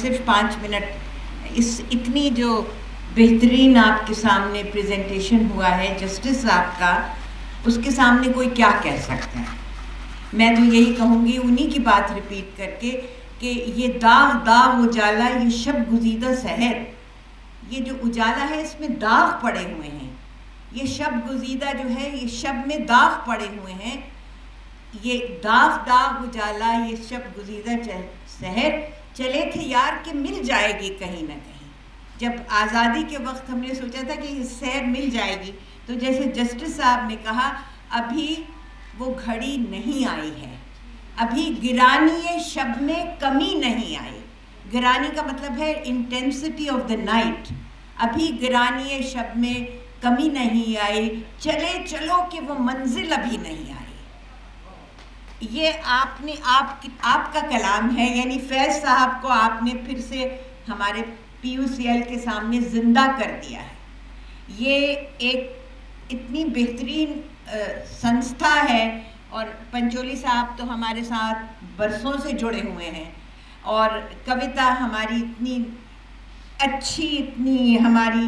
صرف 5 منٹ اس اتنی جو بہترین آپ کے سامنے پریزنٹیشن ہوا ہے جسٹس صاحب کا، اس کے سامنے کوئی کیا کہہ سکتا ہے؟ میں تو یہی کہوں گی انہی کی بات ریپیٹ کر کے کہ یہ داغ داغ اجالا، یہ شب گزیدہ سحر، یہ جو اجالا ہے اس میں داغ پڑے ہوئے ہیں. یہ شب گزیدہ جو ہے یہ شب میں داغ پڑے ہوئے ہیں. یہ داغ داغ اجالا، یہ شب گزیدہ سحر، چلے تھے یار کہ مل جائے گی کہیں نہ کہیں. جب آزادی کے وقت ہم نے سوچا تھا کہ یہ سحر مل جائے گی، تو جیسے جسٹس صاحب نے کہا ابھی وہ گھڑی نہیں آئی ہے، ابھی گرانی شب میں کمی نہیں آئی. گرانی کا مطلب ہے انٹینسٹی آف دا نائٹ. ابھی گرانی شب میں کمی نہیں آئی، چلے چلو کہ وہ منزل ابھی نہیں آئی. یہ آپ کا کلام ہے، یعنی فیض صاحب کو آپ نے پھر سے ہمارے پی یو سی ایل کے سامنے زندہ کر دیا ہے. یہ ایک اتنی بہترین سنستھا ہے، اور پنچولی صاحب تو ہمارے ساتھ برسوں سے جڑے ہوئے ہیں، اور کویتا ہماری اتنی اچھی، اتنی ہماری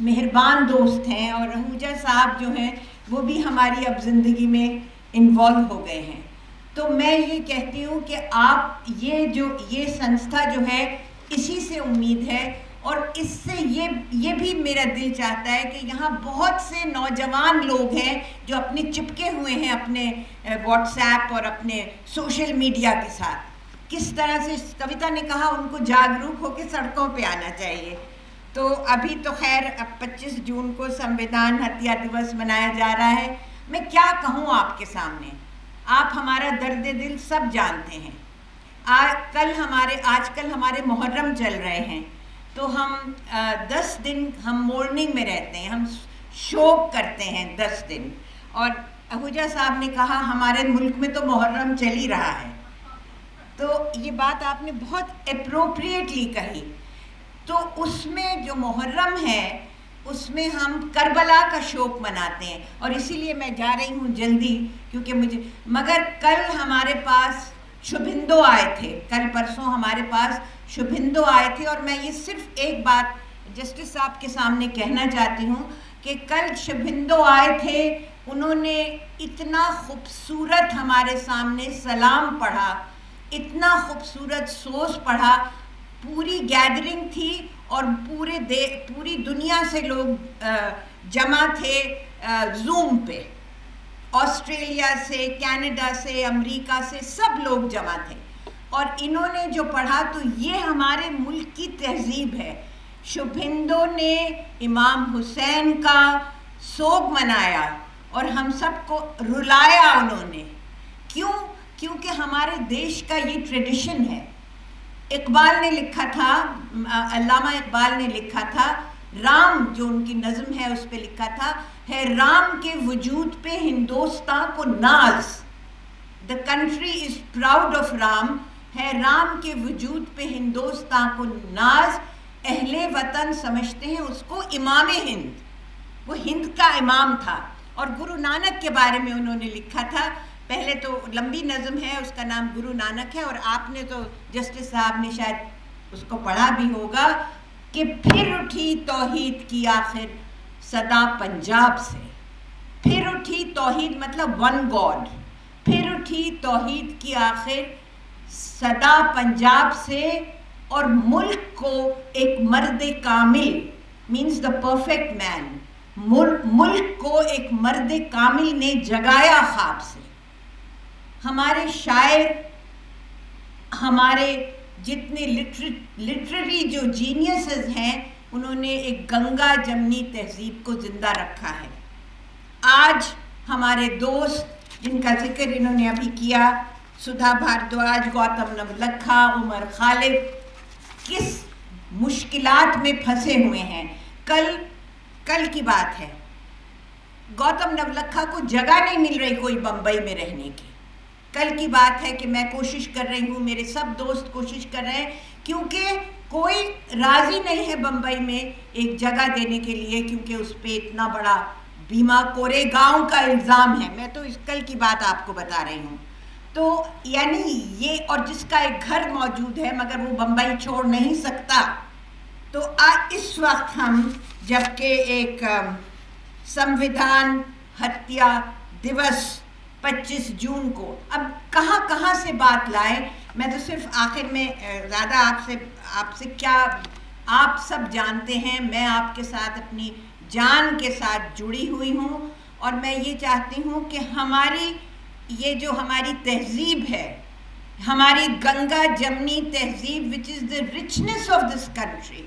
مہربان دوست ہیں، اور اہوجا صاحب جو ہیں وہ بھی ہماری اب زندگی میں انوالو ہو گئے ہیں. تو میں یہ کہتی ہوں کہ آپ یہ سنستھا جو ہے اسی سے امید ہے، اور اس سے یہ بھی میرا دل چاہتا ہے کہ یہاں بہت سے نوجوان لوگ ہیں جو اپنے چپکے ہوئے ہیں اپنے واٹس ایپ اور اپنے سوشل میڈیا کے ساتھ. کس طرح سے کویتا نے کہا ان کو جاگروک ہو کے سڑکوں پہ آنا چاہیے. تو ابھی تو خیر اب 25 جون کو سمویدھان ہتیا دیوس منایا جا رہا ہے. میں کیا کہوں آپ کے سامنے، آپ ہمارا درد دل سب جانتے ہیں. آج کل ہمارے محرم چل رہے ہیں، تو ہم 10 دن ہم مورننگ میں رہتے ہیں، ہم شوق کرتے ہیں 10 دن. اور اہوجا صاحب نے کہا ہمارے ملک میں تو محرم چل ہی رہا ہے. تو یہ بات آپ نے بہت اپروپریٹلی کہی. تو اس میں جو محرم ہے اس میں ہم کربلا کا شوق مناتے ہیں، اور اسی لیے میں جا رہی ہوں جلدی کیونکہ مگر کل ہمارے پاس شبھندو آئے تھے، کل پرسوں ہمارے پاس شبھندو آئے تھے. اور میں یہ صرف ایک بات جسٹس صاحب کے سامنے کہنا چاہتی ہوں کہ کل شبھندو آئے تھے، انہوں نے اتنا خوبصورت ہمارے سامنے سلام پڑھا، اتنا خوبصورت سوز پڑھا. پوری گیدرنگ تھی اور پوری دنیا سے لوگ جمع تھے زوم پہ، آسٹریلیا سے، کینیڈا سے، امریکہ سے، سب لوگ جمع تھے. اور انہوں نے جو پڑھا تو یہ ہمارے ملک کی تہذیب ہے. شبھندو نے امام حسین کا سوگ منایا اور ہم سب کو رلایا انہوں نے. کیونکہ ہمارے دیش کا یہ ٹریڈیشن ہے. اقبال نے لکھا تھا، علامہ اقبال نے لکھا تھا، رام جو ان کی نظم ہے اس پہ لکھا تھا، ہے رام کے وجود پہ ہندوستان کو ناز. The country is proud of Ram. ہے رام کے وجود پہ ہندوستان کو ناز. اہل وطن سمجھتے ہیں اس کو امام ہند، وہ ہند کا امام تھا. اور گرو نانک کے بارے میں انہوں نے لکھا تھا. پہلے تو لمبی نظم ہے، اس کا نام گرو نانک ہے، اور آپ نے تو جسٹس صاحب نے شاید اس کو پڑھا بھی ہوگا کہ پھر اٹھی توحید کی آخر صدا پنجاب سے. پھر اٹھی توحید مطلب ون گاڈ. پھر اٹھی توحید کی آخر صدا پنجاب سے، اور ملک کو ایک مرد کامل مینز دا پرفیکٹ مین، ملک کو ایک مرد کامل نے جگایا خواب سے. ہمارے شاعر، ہمارے جتنے لٹریری جو جینیسز ہیں، انہوں نے ایک گنگا جمنی تہذیب کو زندہ رکھا ہے. آج ہمارے دوست جن کا ذکر انہوں نے ابھی کیا، سدھا بھاردواج، گوتم نولکھا، عمر خالد، کس مشکلات میں پھنسے ہوئے ہیں. کل کی بات ہے، گوتم نولکھا کو جگہ نہیں مل رہی کوئی بمبئی میں رہنے کی. کل کی بات ہے کہ میں کوشش کر رہی ہوں، میرے سب دوست کوشش کر رہے ہیں، کیونکہ کوئی راضی نہیں ہے بمبئی میں ایک جگہ دینے کے لیے، کیونکہ اس پہ اتنا بڑا بیما کورے گاؤں کا الزام ہے. میں تو اس کل کی بات آپ کو بتا رہی ہوں. تو یعنی یہ، اور جس کا ایک گھر موجود ہے مگر وہ بمبئی چھوڑ نہیں سکتا. تو اس وقت ہم جبکہ ایک سمویدھان ہتیا دیوس 25 جون کو اب کہاں کہاں سے بات لائے. میں تو صرف آخر میں زیادہ آپ سے کیا، آپ سب جانتے ہیں میں آپ کے ساتھ اپنی جان کے ساتھ جڑی ہوئی ہوں، اور میں یہ چاہتی ہوں کہ ہماری یہ جو ہماری تہذیب ہے، ہماری گنگا جمنی تہذیب which is the richness of this country,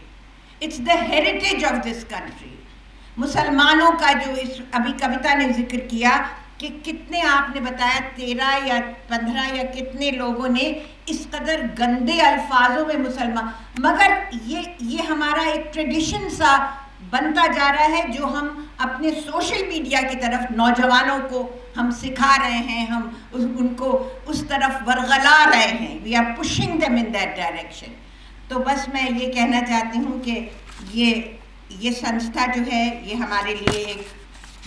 it's the heritage of this country. مسلمانوں کا جو ابھی کویتا نے ذکر کیا کہ کتنے آپ نے بتایا 13 یا 15 یا کتنے لوگوں نے اس قدر گندے الفاظوں میں مسلمان، مگر یہ ہمارا ایک ٹریڈیشن سا بنتا جا رہا ہے جو ہم اپنے سوشل میڈیا کی طرف نوجوانوں کو ہم سکھا رہے ہیں، ہم ان کو اس طرف ورغلا رہے ہیں. We are pushing them in that direction. تو بس میں یہ کہنا چاہتی ہوں کہ یہ سنستھا جو ہے یہ ہمارے لیے ایک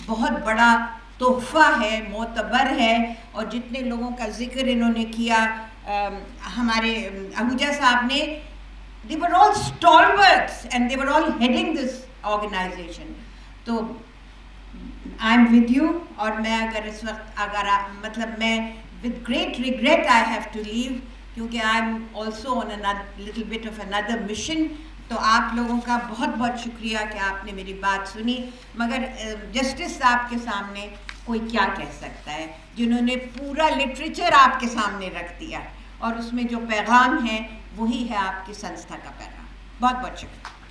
بہت بڑا تحفہ ہے، معتبر ہے، اور جتنے لوگوں کا ذکر انہوں نے کیا، ہمارے اہوجا صاحب نے، they were all stalwarts and they were all heading this organization. تو I am with you. اور میں اگر اس وقت مطلب میں with great regret I have to leave کیونکہ I am also on a little bit of another mission. تو آپ لوگوں کا بہت بہت شکریہ کہ آپ نے میری بات سنی، مگر جسٹس صاحب کے سامنے کوئی کیا کہہ سکتا ہے جنہوں نے پورا لٹریچر آپ کے سامنے رکھ دیا، اور اس میں جو پیغام ہے وہی ہے آپ کی سنستھا کا پیغام. بہت بہت شکریہ.